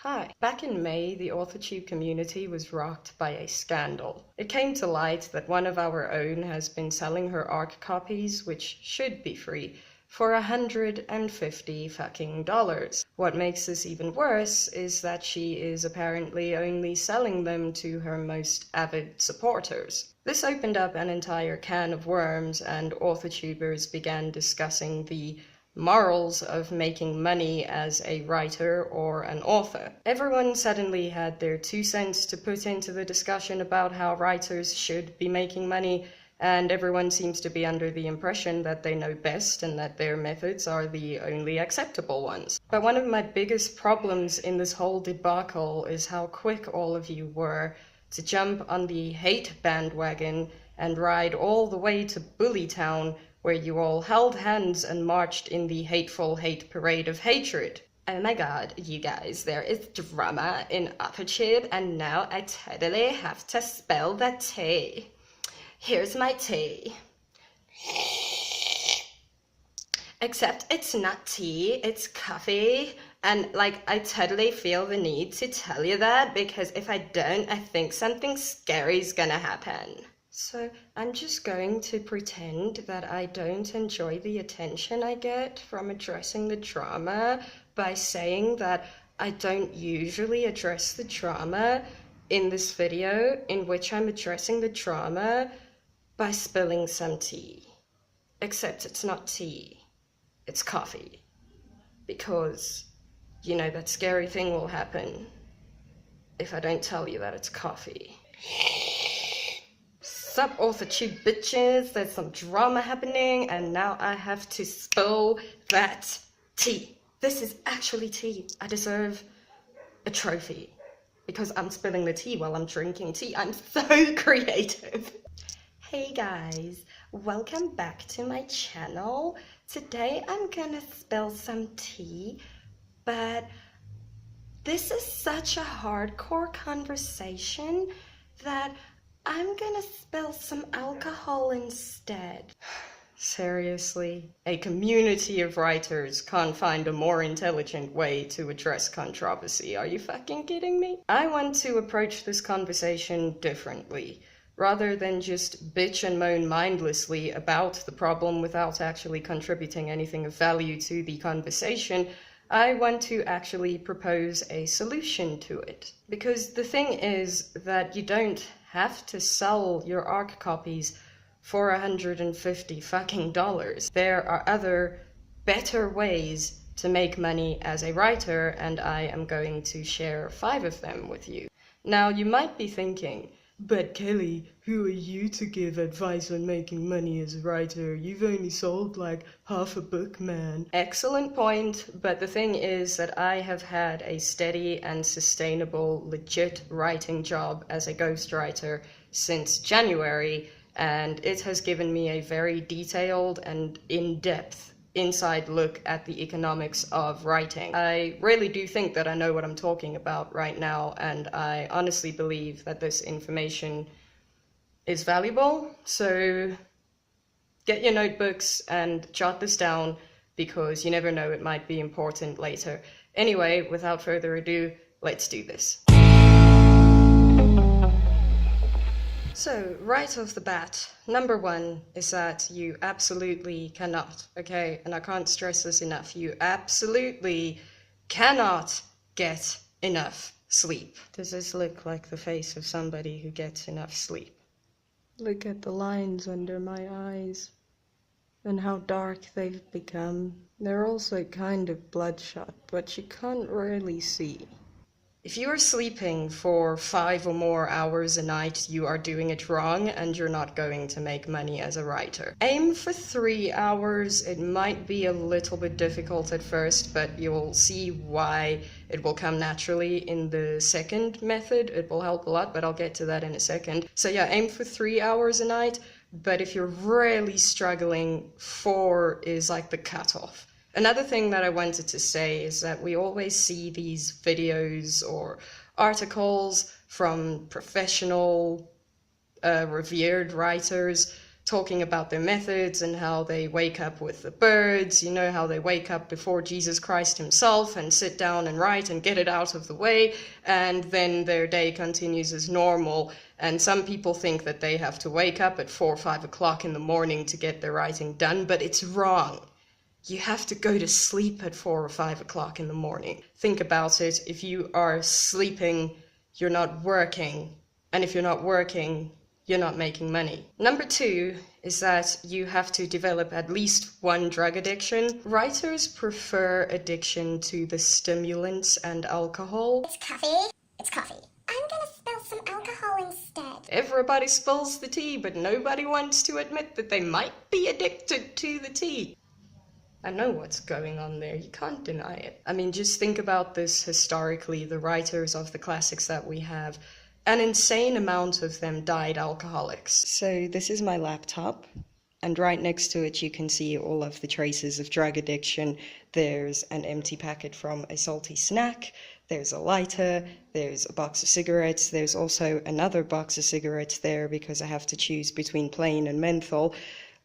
Hi. Back in May, the Authortube community was rocked by a scandal. It came to light that one of our own has been selling her ARC copies, which should be free, for $150 fucking dollars. What makes this even worse is that she is apparently only selling them to her most avid supporters. This opened up an entire can of worms, and Authortubers began discussing the morals of making money as a writer or an author. Everyone suddenly had their 2 cents to put into the discussion about how writers should be making money, and everyone seems to be under the impression that they know best and that their methods are the only acceptable ones. But one of my biggest problems in this whole debacle is how quick all of you were to jump on the hate bandwagon and ride all the way to Bullytown, where you all held hands and marched in the hateful hate parade of hatred. Oh my god, you guys, there is drama in Authortube, and now I totally have to spill the tea. Here's my tea. Except it's not tea, it's coffee. And I totally feel the need to tell you that, because if I don't, I think something scary's gonna happen. So I'm just going to pretend that I don't enjoy the attention I get from addressing the drama by saying that I don't usually address the drama in this video, in which I'm addressing the drama by spilling some tea. Except it's not tea, it's coffee. Because, you know, that scary thing will happen if I don't tell you that it's coffee. Sup, Authortube bitches, there's some drama happening, and now I have to spill that tea. This is actually tea. I deserve a trophy, because I'm spilling the tea while I'm drinking tea. I'm so creative. Hey guys, welcome back to my channel. Today I'm gonna spill some tea, but this is such a hardcore conversation that I'm gonna spill some alcohol instead. Seriously, a community of writers can't find a more intelligent way to address controversy. Are you fucking kidding me? I want to approach this conversation differently. Rather than just bitch and moan mindlessly about the problem without actually contributing anything of value to the conversation, I want to actually propose a solution to it. Because the thing is that you don't have to sell your ARC copies for $150 fucking dollars. There are other, better ways to make money as a writer, and I am going to share 5 of them with you. Now, you might be thinking, but Kelly, who are you to give advice on making money as a writer? You've only sold like half a book, man. Excellent point, but the thing is that I have had a steady and sustainable, legit writing job as a ghostwriter since January, and it has given me a very detailed and in-depth inside look at the economics of writing. I really do think that I know what I'm talking about right now, and I honestly believe that this information is valuable. So get your notebooks and jot this down, because you never know, it might be important later. Anyway, without further ado, let's do this. So, right off the bat, number 1 is that you absolutely cannot, okay, and I can't stress this enough, you absolutely cannot get enough sleep. Does this look like the face of somebody who gets enough sleep? Look at the lines under my eyes, and how dark they've become. They're also kind of bloodshot, but you can't really see. If you are sleeping for 5 or more hours a night, you are doing it wrong, and you're not going to make money as a writer. Aim for 3 hours. It might be a little bit difficult at first, but you will see why it will come naturally in the second method. It will help a lot, but I'll get to that in a second. So yeah, aim for 3 hours a night, but if you're really struggling, 4 is like the cutoff. Another thing that I wanted to say is that we always see these videos or articles from professional, revered writers talking about their methods and how they wake up with the birds, you know, how they wake up before Jesus Christ himself and sit down and write and get it out of the way, and then their day continues as normal. And some people think that they have to wake up at 4 or 5 o'clock in the morning to get their writing done, but it's wrong. You have to go to sleep at 4 or 5 o'clock in the morning. Think about it. If you are sleeping, you're not working. And if you're not working, you're not making money. Number 2 is that you have to develop at least one drug addiction. Writers prefer addiction to the stimulants and alcohol. It's coffee. It's coffee. I'm gonna spill some alcohol instead. Everybody spills the tea, but nobody wants to admit that they might be addicted to the tea. I know what's going on there, you can't deny it. I mean, just think about this historically. The writers of the classics that we have, an insane amount of them died alcoholics. So this is my laptop, and right next to it you can see all of the traces of drug addiction. There's an empty packet from a salty snack, there's a lighter, there's a box of cigarettes, there's also another box of cigarettes there because I have to choose between plain and menthol.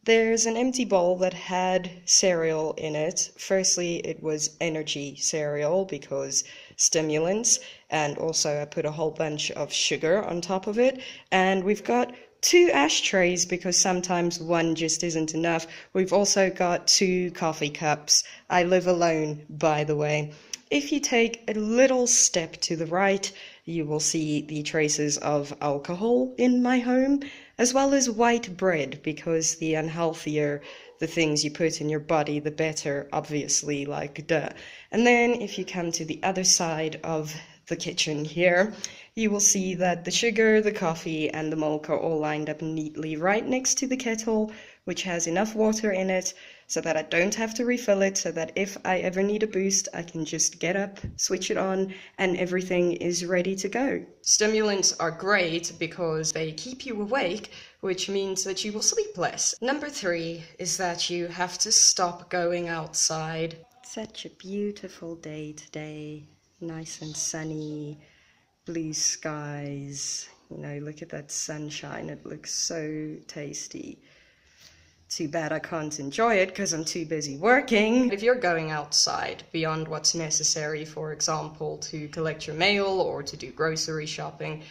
There's an empty bowl that had cereal in it. Firstly, it was energy cereal because stimulants, and also I put a whole bunch of sugar on top of it. And we've got 2 ashtrays because sometimes one just isn't enough. We've also got 2 coffee cups. I live alone, by the way. If you take a little step to the right, you will see the traces of alcohol in my home, as well as white bread, because the unhealthier the things you put in your body, the better, obviously, like duh. And then if you come to the other side of the kitchen here, you will see that the sugar, the coffee, and the milk are all lined up neatly right next to the kettle, which has enough water in it so that I don't have to refill it, so that if I ever need a boost, I can just get up, switch it on, and everything is ready to go. Stimulants are great because they keep you awake, which means that you will sleep less. Number 3 is that you have to stop going outside. Such a beautiful day today, nice and sunny, blue skies, you know, look at that sunshine, it looks so tasty. Too bad I can't enjoy it because I'm too busy working. If you're going outside beyond what's necessary, for example, to collect your mail or to do grocery shopping,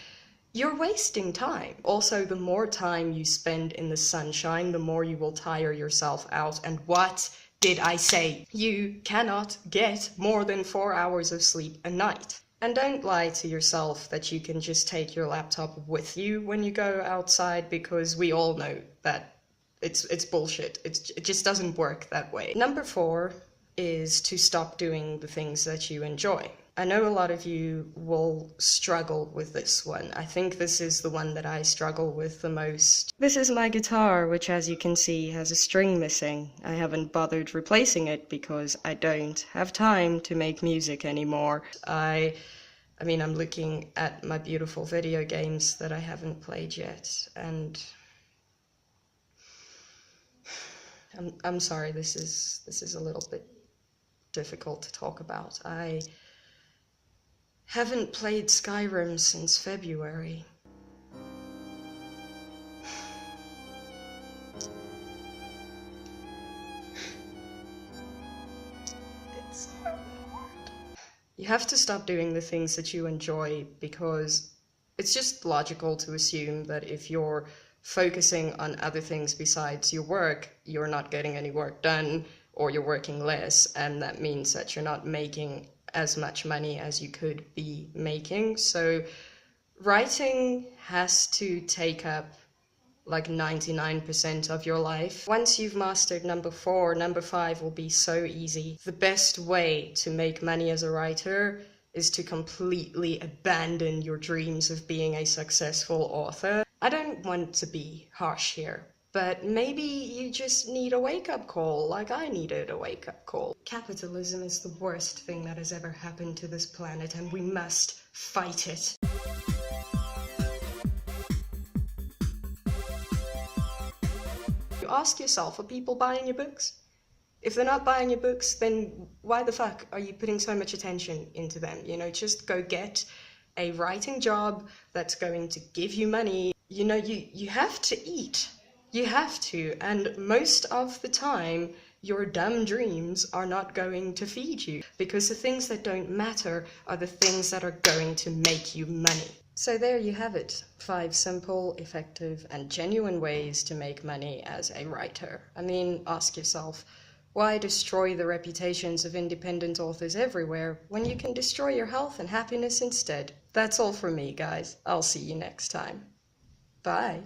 you're wasting time. Also, the more time you spend in the sunshine, the more you will tire yourself out. And what did I say? You cannot get more than 4 hours of sleep a night. And don't lie to yourself that you can just take your laptop with you when you go outside, because we all know that it's bullshit. It just doesn't work that way. Number 4 is to stop doing the things that you enjoy. I know a lot of you will struggle with this one. I think this is the one that I struggle with the most. This is my guitar, which, as you can see, has a string missing. I haven't bothered replacing it because I don't have time to make music anymore. I mean, I'm looking at my beautiful video games that I haven't played yet, and I'm sorry, this is a little bit difficult to talk about. I haven't played Skyrim since February. It's so hard. You have to stop doing the things that you enjoy, because it's just logical to assume that if you're focusing on other things besides your work, you're not getting any work done, or you're working less, and that means that you're not making as much money as you could be making. So writing has to take up like 99% of your life. Once you've mastered number 4, number 5 will be so easy. The best way to make money as a writer is to completely abandon your dreams of being a successful author. I don't want to be harsh here, but maybe you just need a wake-up call, like I needed a wake-up call. Capitalism is the worst thing that has ever happened to this planet, and we must fight it. You ask yourself, are people buying your books? If they're not buying your books, then why the fuck are you putting so much attention into them? You know, just go get a writing job that's going to give you money. You know, you have to eat. You have to, and most of the time, your dumb dreams are not going to feed you, because the things that don't matter are the things that are going to make you money. So there you have it, 5 simple, effective, and genuine ways to make money as a writer. I mean, ask yourself, why destroy the reputations of independent authors everywhere when you can destroy your health and happiness instead? That's all from me, guys. I'll see you next time. Bye.